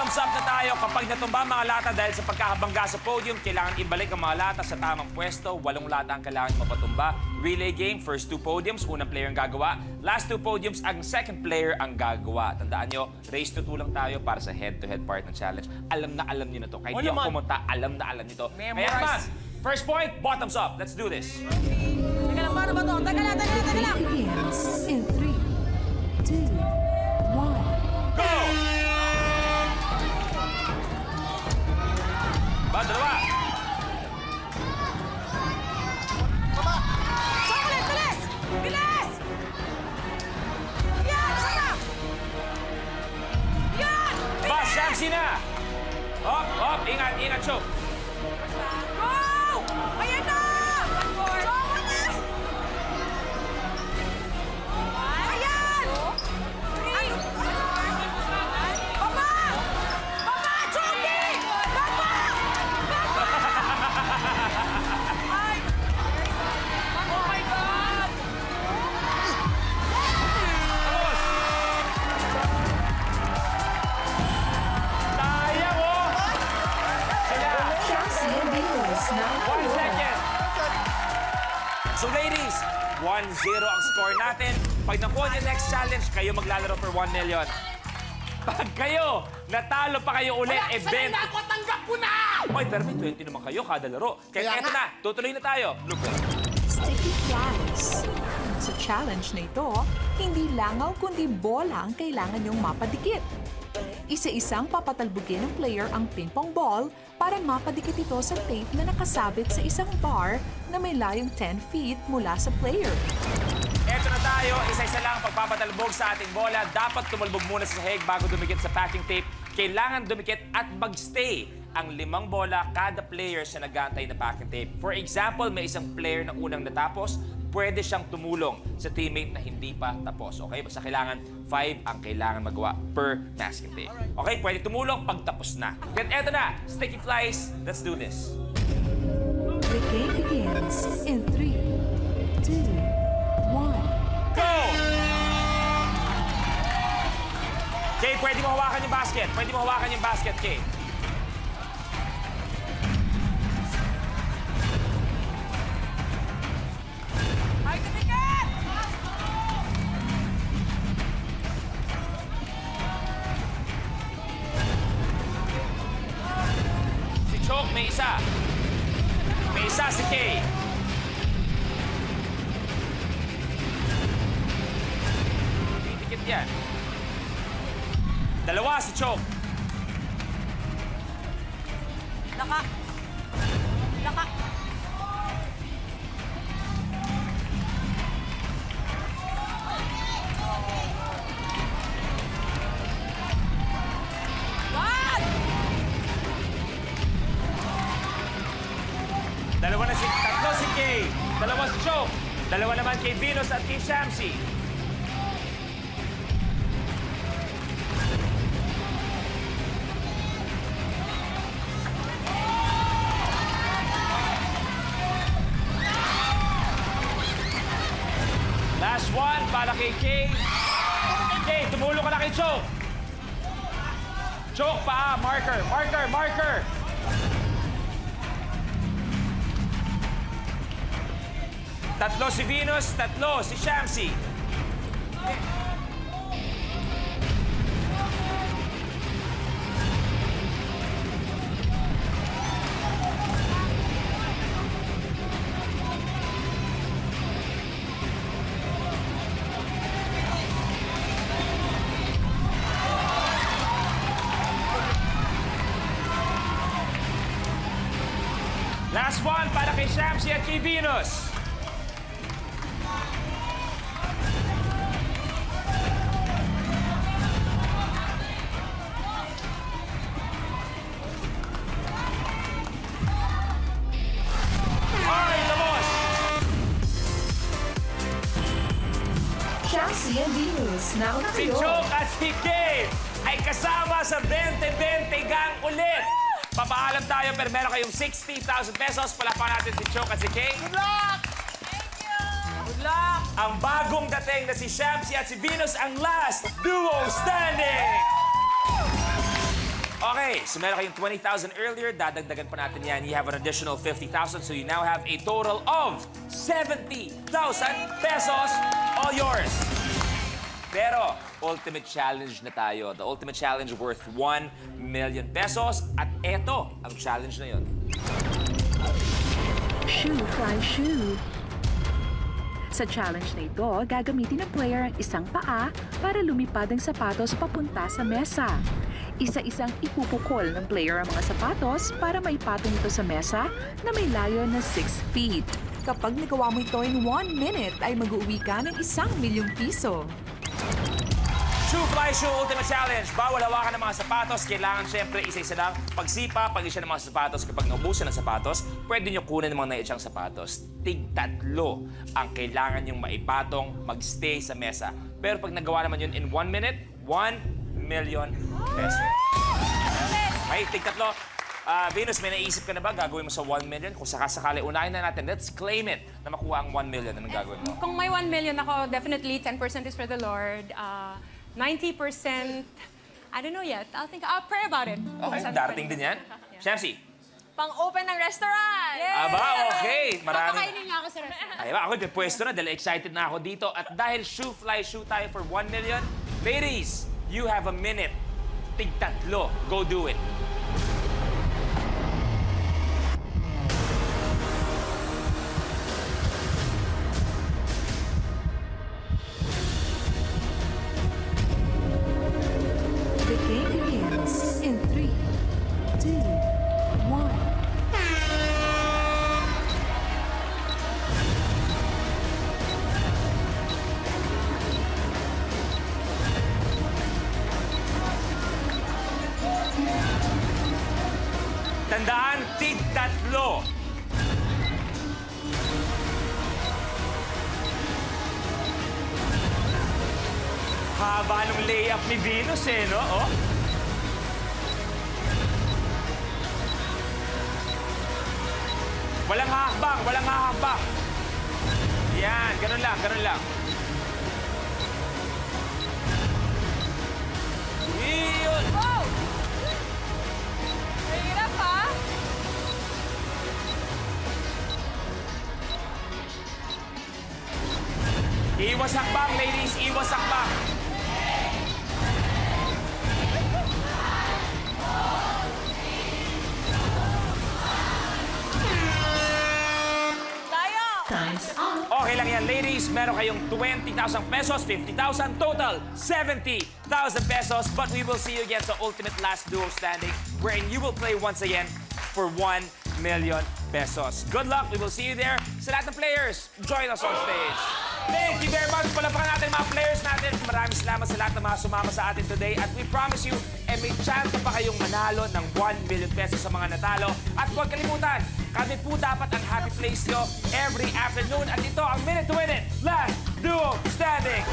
Bottoms up na tayo. Kapag natumba ang mga lata dahil sa pagkakabangga sa podium, kailangan ibalik ang mga lata sa tamang pwesto. 8 lata ang kailangan mapatumba. Relay game, first 2 podiums, unang player ang gagawa. Last 2 podiums, ang second player ang gagawa. Tandaan nyo, race to 2 lang tayo para sa head-to-head part ng challenge. Alam na alam nyo na to. Kahit di ako pumunta, alam na alam nyo to. Kaya naman, first point, bottoms up. Let's do this. Teka lang, paano ba to? Teka lang. Begins in 3, 2, 1. Go! Dalawa. Chocolate, bilis! Bilis! Yan, sarap! Yan! Bas, Shamsi na! Up, ingat, choke. Go! Ayan na! Chocolate! Ayan! Ay! Baba! Baba, Chocolate! Baba! Ay! Oh my God! Tapos! Sayang, oh! Sila! Chelsea and Venus now 1 second! So ladies, 1-0 ang score natin. Pag nakuha niyo next challenge, kayo maglalaro for 1 million. Pag kayo, natalo pa kayo ulit, event. Sanay na ako, tanggap ko na! Oy, pero may 20 naman kayo kada laro. Kaya eto na, tutuloy na tayo. Look. Sticky flies. Sa challenge na ito, hindi langaw kundi bola ang kailangan niyong mapadikit. Isa-isang papatalbugin ng player ang ping-pong ball para mapadikit ito sa tape na nakasabit sa isang bar na may layong 10 feet mula sa player. Eto na tayo, isa-isa lang ang pagpapatalbog sa ating bola. Dapat tumulbog muna sa sahig bago dumikit sa packing tape. Kailangan dumikit at magstay ang 5 bola kada player sa nag-aantay na packing tape. For example, may isang player na unang natapos, pwede siyang tumulong sa teammate na hindi pa tapos. Okay? Basta kailangan 5 ang kailangan magawa per masking tape. Okay? Pwede tumulong pag tapos na. Then eto na, sticky flies. Let's do this. The game begins in 3, 2, 1. Go! Kay, pwede mo hawakan yung basket. Pwede mo hawakan yung basket, Kay. Ay, tumikit! Si Chok, may isa. May isa si Kay. Titikit yan. Dalawa si Chok. Laka! Laka! What? Tatlo si Kay. Dalawa si Chok. Dalawa naman kay Venus at kay Shamsi. Last one para kay Kay. Kay, tumulong ka na kay Chok. Chok, paa. Marker. Tatlo si Venus, tatlo si Shamsi. Last one para kay Shamsi at kay Venus. Ay, labos! Chelsea and Venus now na Si kayo. Chok at si Kay ay kasama sa 20-20 gang ulit. Papaalam tayo pero meron kayong 60,000 pesos. Palapakan natin si Chok at si Kay. Good luck! Thank you! Good luck! Ang bagong dating na si Shamsi at si Venus ang last duo standing! Okay, so meron kayong 20,000 earlier. Dadagdagan pa natin yan. You have an additional 50,000. So you now have a total of 70,000 pesos. All yours. Pero, ultimate challenge na tayo. The ultimate challenge worth 1 million pesos. At eto, ang challenge na yun. Shoe fly shoe. Sa challenge na ito, gagamitin ng player ang isang paa para lumipad ang sapatos papunta sa mesa. Isa-isang ipupukol ng player ang mga sapatos para maipatong ito sa mesa na may layo na 6 feet. Kapag nagawa mo ito in 1 minute, ay mag-uwi ka ng 1,000,000 piso. Shoe Fly Shoe Ultimate Challenge. Bawal hawakan ng mga sapatos. Kailangan syempre isa-isa lang pagsipa, pag-isa ng mga sapatos. Kapag naubusan ng sapatos, pwede nyo kunin ng mga naitsang sapatos. Tig-tatlo ang kailangan nyong maipatong magstay sa mesa. Pero pag nagawa naman yun in 1 minute, 1 million pesos. Okay, tig-tatlo. Venus, may naisip ka na ba gagawin mo sa 1 million? Kung sakasakali, unahin na natin. Let's claim it na makuha ang 1 million. Anong gagawin mo? Kung may 1 million ako, definitely 10% is for the Lord. 90%, I don't know yet. I'll pray about it. Okay, darating din yan. Shamsi. Pang-open ng restaurant. Aba, okay. Marami. Papakainin niya ako sa restaurant. Ay, ako may pwesto na dahil excited na ako dito. At dahil Shoe Fly Shoe tayo for 1 million, ladies, you have a minute. Tig-tatlo. Go do it. The game begins in 3, 2, 1. Tandaan, tig-tatlo. Haba nung layup ni Venus eh, no? Oh. Walang hahakbang, walang hahakbang. Yan, ganun lang, ganun lang. Yun! Wow! Mahirap, ha? Iwas hakbang, ladies, iwas hakbang. Tayo! Okay lang yan, ladies. Meron kayong 20,000 pesos, 50,000, total 70,000 pesos. But we will see you again sa Ultimate Last Duo Standing, wherein you will play once again for 1 million pesos. Good luck. We will see you there. Sa lahat ng players, join us on stage. Thank you very much. Palapakan natin mga players natin. Maraming salamat sa lahat ng mga sumama sa atin today. At we promise you, may chance pa kayong manalo ng 1 million pesos sa mga natalo. At huwag kalimutan, kami po dapat ang happy place nyo every afternoon. At ito ang Minute to Win It, Last Duo Standing.